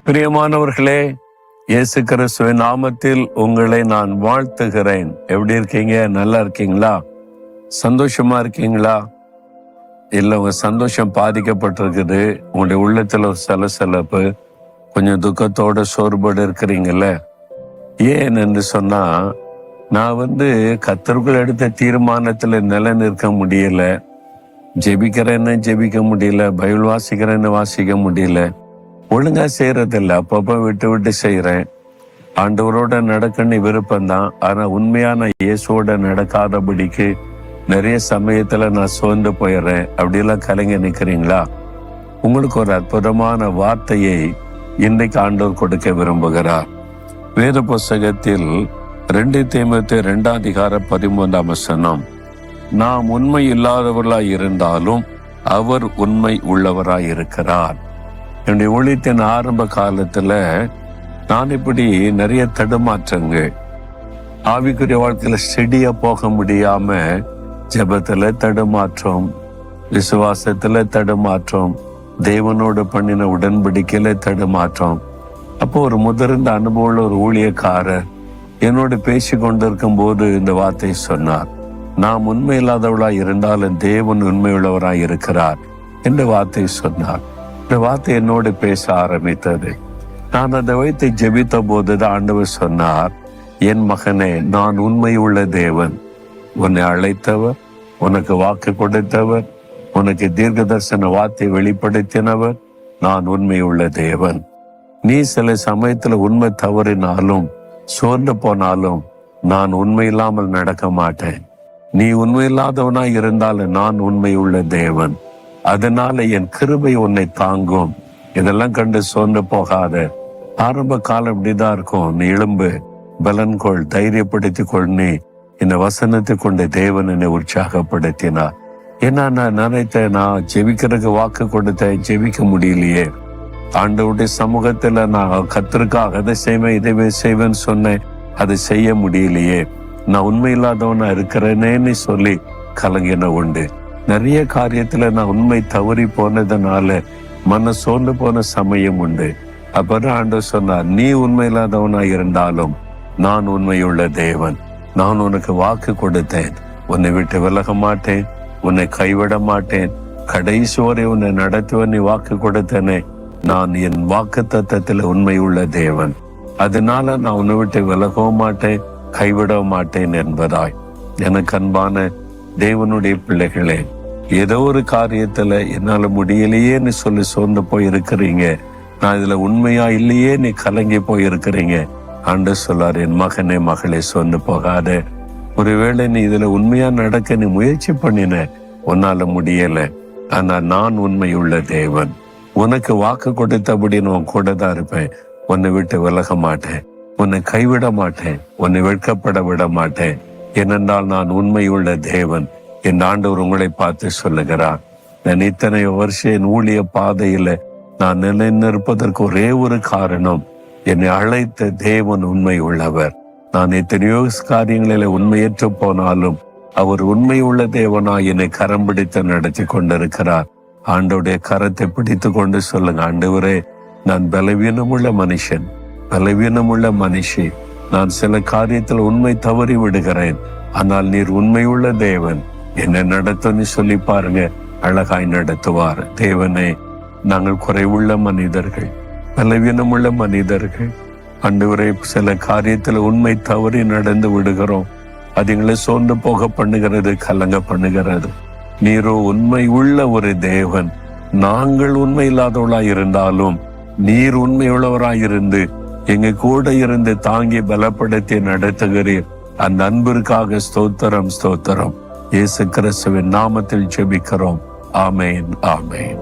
பிரியமானவர்களே, இயேசு கிறிஸ்துவின் நாமத்தில் உங்களை நான் வாழ்த்துகிறேன். எப்படி இருக்கீங்க? நல்லா இருக்கீங்களா? சந்தோஷமா இருக்கீங்களா? இல்ல உங்க சந்தோஷம் பாதிக்கப்பட்டிருக்குது, உங்களுடைய உள்ளத்துல ஒரு சலசலப்பு, கொஞ்சம் துக்கத்தோட சோர்வோடு இருக்கிறீங்கல்ல? ஏன் என்று சொன்னா, நான் கர்த்தருக்குள் எடுத்த தீர்மானத்துல நிலை நிற்க முடியல, ஜெபிக்கிறேன்னு ஜெபிக்க முடியல, பைபிள் வாசிக்கிறேன்னு வாசிக்க முடியல, ஒழுங்கா செய்யறதில்ல, அப்பப்ப விட்டு விட்டு செய்யறேன். ஆண்டவரோட நடக்கன்னு விருப்பம்தான், ஆனா உண்மையான இயேசுவோட நடக்காதபடிக்கு நிறைய சமயத்துல நான் சோர்ந்து போயிடுறேன். அப்படியெல்லாம் கலங்க நிக்கிறீங்களா? உங்களுக்கு ஒரு அற்புதமான வார்த்தையை இன்றைக்கு ஆண்டவர் கொடுக்க விரும்புகிறார். வேத புஸ்தகத்தில் 2 தீமோத்தேயு 2:13 நாம் உண்மை இல்லாதவர்களாய் இருந்தாலும் அவர் உண்மை உள்ளவராய் இருக்கிறார். என்னுடைய ஊழியத்தின் ஆரம்ப காலத்துல நான் இப்படி நிறைய தடுமாற்றங்கள், ஆவிக்குரிய வாழ்க்கையில செடியா போக முடியாம ஜெபத்துல தடுமாற்றம், விசுவாசத்துல தடுமாற்றம், தேவனோடு பண்ணின உடன்படிக்கையில தடுமாற்றம். அப்போ ஒரு முதிர்ந்த அனுபவம் ஒரு ஊழியக்காரர் என்னோடு பேசி கொண்டிருக்கும் போது இந்த வார்த்தை சொன்னார். நாம் உண்மை இல்லாதவளாய் இருந்தாலும் தேவன் உண்மையுள்ளவராய் இருக்கிறார் என்ற வார்த்தை சொன்னார். இந்த வார்த்தை என்னோடு பேச ஆரம்பித்தது. நான் அதை வைத்து ஜெபித்த போதுதான் ஆண்டவர் சொன்னார், என் மகனே, நான் உண்மை உள்ள தேவன், உன்னை அழைத்தவர், உனக்கு வாக்கு கொடுத்தவர், உனக்கு தீர்க்க தரிசன வார்த்தை வெளிப்படுத்தினவர், நான் உண்மை உள்ள தேவன். நீ சில சமயத்துல உண்மை தவறினாலும் சோர்ந்து போனாலும் நான் உண்மை இல்லாமல் நடக்க மாட்டேன். நீ உண்மை இல்லாதவனாய் இருந்தாலும் நான் உண்மை உள்ள தேவன். அதனால என் கிருபை உன்னை தாங்கும். இதெல்லாம் கண்டு சோர்ந்து போகாத. ஆரம்ப காலம் இப்படிதான் இருக்கும். நீ எழும்பு, பலன்கொள், தைரியப்படுத்தி கொள். நீ இந்த வசனத்தை கொண்டு தேவன் என்னை உற்சாகப்படுத்தினார். ஏன்னா நான் நினைத்தேன், நான் ஜெபிக்கிறதுக்கு வாக்கு கொடுத்தேன், ஜெபிக்க முடியலையே. ஆண்டவருடைய சமூகத்துல நான் கர்த்தருக்காக அதை செய்வேன், இதை செய்வேன்னு சொன்னேன், அதை செய்ய முடியலையே. நான் உண்மை இல்லாதவனா இருக்கிறேனேன்னு சொல்லி கலங்கின உண்டு. நிறைய காரியத்துல நான் உண்மை தவறி போனதுனால மன சோர்ந்து போன சமயம் உண்டு. அப்புறம் ஆண்டவர் சொன்னார், நீ உண்மை இல்லாதவனா இருந்தாலும் நான் உண்மையுள்ள தேவன். நான் உனக்கு வாக்கு கொடுத்தேன், உன்னை விட்டு விலக மாட்டேன், உன்னை கைவிட மாட்டேன், கடைசி வரை உன்னை நடத்துவன் நீ வாக்கு கொடுத்தேனே. நான் என் வாக்கு தத்தத்துல உண்மையுள்ள தேவன். அதனால நான் உன்னை விட்டு விலகவும் மாட்டேன், கைவிட மாட்டேன் என்பதாய். எனக்கு அன்பான தேவனுடைய பிள்ளைகளே, ஏதோ ஒரு காரியத்துல என்னால முடியலையேன்னு சொல்லி சோர்ந்து போயிருக்கிறீங்க. நான் இதுல உண்மையா இல்லையே நீ கலங்கி போயிருக்கிறீங்க. ஆண்டவர் சொல்லார், என் மகனே, மகளே, சோர்ந்து போகாத. ஒருவேளை நீ இதுல உண்மையா நடக்க நீ முயற்சி பண்ணின, உன்னால முடியல. ஆனா நான் உண்மையுள்ள தேவன். உனக்கு வாக்கு கொடுத்தபடி நான் கூட தான் இருப்பேன். உன்னை விட்டு விலக மாட்டேன், உன்னை கைவிட மாட்டேன், உன்னை வெட்கப்பட விட மாட்டேன். ஏனென்றால் நான் உண்மையுள்ள தேவன். என் ஆண்டவர் உங்களை பார்த்து சொல்லுகிறார். நான் இத்தனை வருஷம் என் ஊழிய பாதையில நான் நிலைநிற்பதற்கு ஒரே ஒரு காரணம், என்னை அழைத்த தேவன் உண்மை உள்ளவர். நான் எத்தனையோ காரியங்களில உண்மையற்று போனாலும் அவர் உண்மை உள்ள தேவனா என்னை கரம் பிடித்து நடத்தி கொண்டிருக்கிறார். ஆண்டோடைய கரத்தை பிடித்து கொண்டு சொல்லுங்க, ஆண்டவரே, நான் பலவீனமுள்ள மனுஷன், பலவீனமுள்ள மனுஷி. நான் சில காரியத்தில் உண்மை தவறி விடுகிறேன், ஆனால் நீர் உண்மையுள்ள தேவன், என்னை நடத்துன்னு சொல்லி பாருங்க, அழகாய் நடத்துவார். தேவனே, நாங்கள் குறைவுள்ள மனிதர்கள், பலவீனமுள்ள மனிதர்கள். ஆண்டவரே, சில காரியத்துல உண்மை தவறி நடந்து விடுகிறோம். அது எங்களை சோர்ந்து போக பண்ணுகிறது, கலங்க பண்ணுகிறது. நீரோ உண்மை உள்ள ஒரு தேவன். நாங்கள் உண்மை இல்லாதவளாய் இருந்தாலும் நீர் உண்மையுள்ளவராயிருந்து எங்க கூட இருந்து தாங்கி பலப்படுத்தி நடத்துகிறீர். அந்த அன்பிற்காக ஸ்தோத்திரம், ஸ்தோத்திரம். இயேசு கிறிஸ்துவின் நாமத்தில் ஜெபிக்கிறோம். ஆமேன், ஆமேன்.